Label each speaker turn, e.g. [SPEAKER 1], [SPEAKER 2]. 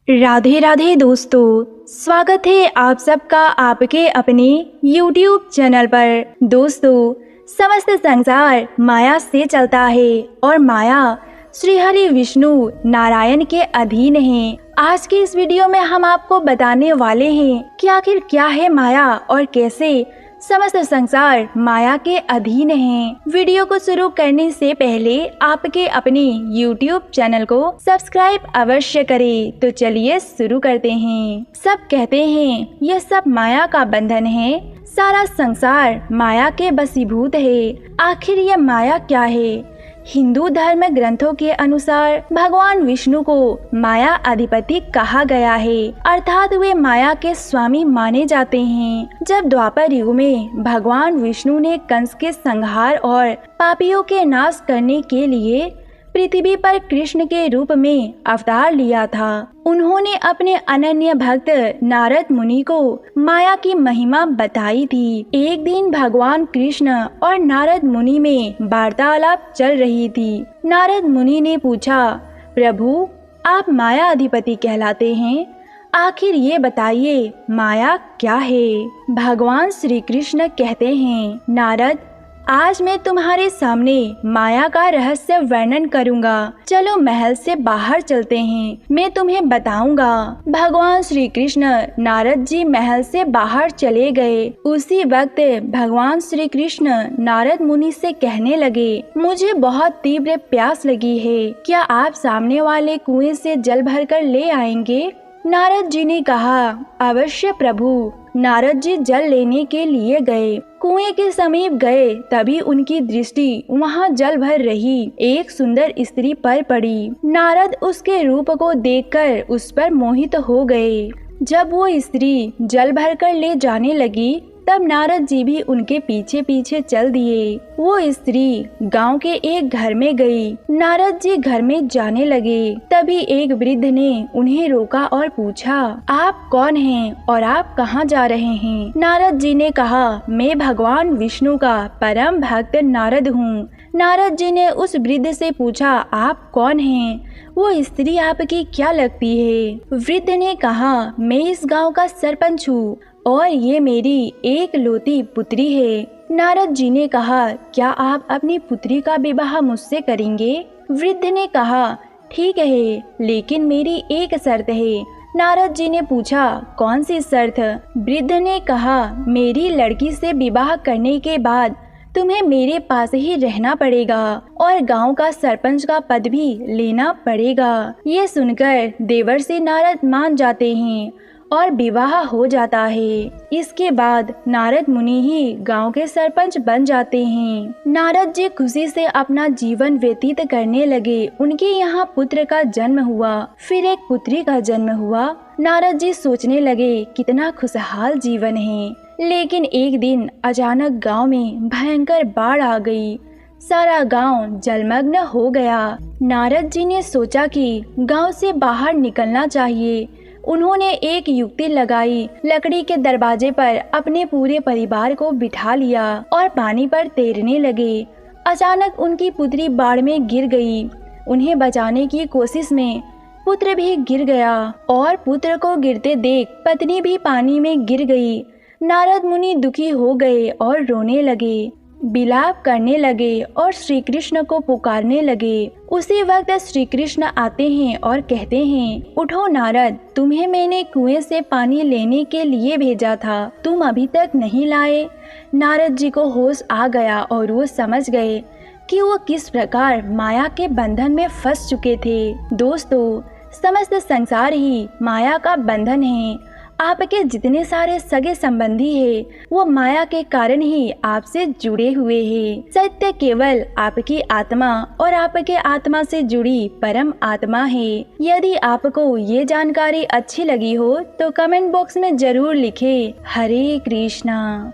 [SPEAKER 1] राधे राधे दोस्तों, स्वागत है आप सबका आपके अपने YouTube चैनल पर। दोस्तों, समस्त संसार माया से चलता है और माया श्री हरि विष्णु नारायण के अधीन है। आज के इस वीडियो में हम आपको बताने वाले हैं कि आखिर क्या है माया और कैसे समस्त संसार माया के अधीन है। वीडियो को शुरू करने से पहले आपके अपने YouTube चैनल को सब्सक्राइब अवश्य करें। तो चलिए शुरू करते हैं। सब कहते हैं यह सब माया का बंधन है, सारा संसार माया के बसीभूत है। आखिर यह माया क्या है? हिंदू धर्म ग्रंथों के अनुसार भगवान विष्णु को माया अधिपति कहा गया है, अर्थात वे माया के स्वामी माने जाते हैं। जब द्वापर युग में भगवान विष्णु ने कंस के संहार और पापियों के नाश करने के लिए पृथ्वी पर कृष्ण के रूप में अवतार लिया था, उन्होंने अपने अनन्य भक्त नारद मुनि को माया की महिमा बताई थी। एक दिन भगवान कृष्ण और नारद मुनि में वार्तालाप चल रही थी। नारद मुनि ने पूछा, प्रभु आप माया अधिपति कहलाते हैं, आखिर ये बताइए माया क्या है? भगवान श्री कृष्ण कहते हैं, नारद आज मैं तुम्हारे सामने माया का रहस्य वर्णन करूंगा। चलो महल से बाहर चलते हैं, मैं तुम्हें बताऊंगा। भगवान श्री कृष्ण नारद जी महल से बाहर चले गए। उसी वक्त भगवान श्री कृष्ण नारद मुनि से कहने लगे, मुझे बहुत तीव्र प्यास लगी है, क्या आप सामने वाले कुएं से जल भरकर ले आएंगे? नारद जी ने कहा, अवश्य प्रभु। नारद जी जल लेने के लिए गए। कुएं के समीप गए, तभी उनकी दृष्टि वहां जल भर रही एक सुंदर स्त्री पर पड़ी। नारद उसके रूप को देखकर उस पर मोहित हो गए। जब वो स्त्री जल भरकर ले जाने लगी, तब नारद जी भी उनके पीछे पीछे चल दिए। वो स्त्री गांव के एक घर में गई। नारद जी घर में जाने लगे, तभी एक वृद्ध ने उन्हें रोका और पूछा, आप कौन हैं और आप कहाँ जा रहे हैं? नारद जी ने कहा, मैं भगवान विष्णु का परम भक्त नारद हूँ। नारद जी ने उस वृद्ध से पूछा, आप कौन हैं? वो स्त्री आपकी क्या लगती है? वृद्ध ने कहा, मैं इस गाँव का सरपंच हूँ और ये मेरी एक लौती पुत्री है। नारद जी ने कहा, क्या आप अपनी पुत्री का विवाह मुझसे करेंगे? वृद्ध ने कहा, ठीक है, लेकिन मेरी एक शर्त है। नारद जी ने पूछा, कौन सी शर्त? वृद्ध ने कहा, मेरी लड़की से विवाह करने के बाद तुम्हें मेरे पास ही रहना पड़ेगा और गांव का सरपंच का पद भी लेना पड़ेगा। ये सुनकर देवर्षि नारद मान जाते हैं और विवाह हो जाता है। इसके बाद नारद मुनि ही गांव के सरपंच बन जाते हैं। नारद जी खुशी से अपना जीवन व्यतीत करने लगे। उनके यहाँ पुत्र का जन्म हुआ, फिर एक पुत्री का जन्म हुआ। नारद जी सोचने लगे, कितना खुशहाल जीवन है। लेकिन एक दिन अचानक गांव में भयंकर बाढ़ आ गई। सारा गांव जलमग्न हो गया। नारद जी ने सोचा कि गांव से बाहर निकलना चाहिए। उन्होंने एक युक्ति लगाई, लकड़ी के दरवाजे पर अपने पूरे परिवार को बिठा लिया और पानी पर तैरने लगे। अचानक उनकी पुत्री बाढ़ में गिर गई। उन्हें बचाने की कोशिश में पुत्र भी गिर गया और पुत्र को गिरते देख पत्नी भी पानी में गिर गई। नारद मुनि दुखी हो गए और रोने लगे, विलाप करने लगे और श्री कृष्ण को पुकारने लगे। उसी वक्त श्री कृष्ण आते हैं और कहते हैं, उठो नारद, तुम्हें मैंने कुएं से पानी लेने के लिए भेजा था, तुम अभी तक नहीं लाए। नारद जी को होश आ गया और वो समझ गए कि वो किस प्रकार माया के बंधन में फंस चुके थे। दोस्तों, समस्त संसार ही माया का बंधन है। आपके जितने सारे सगे संबंधी हैं, वो माया के कारण ही आपसे जुड़े हुए हैं। सत्य केवल आपकी आत्मा और आपके आत्मा से जुड़ी परम आत्मा है। यदि आपको ये जानकारी अच्छी लगी हो तो कमेंट बॉक्स में जरूर लिखें, हरे कृष्णा।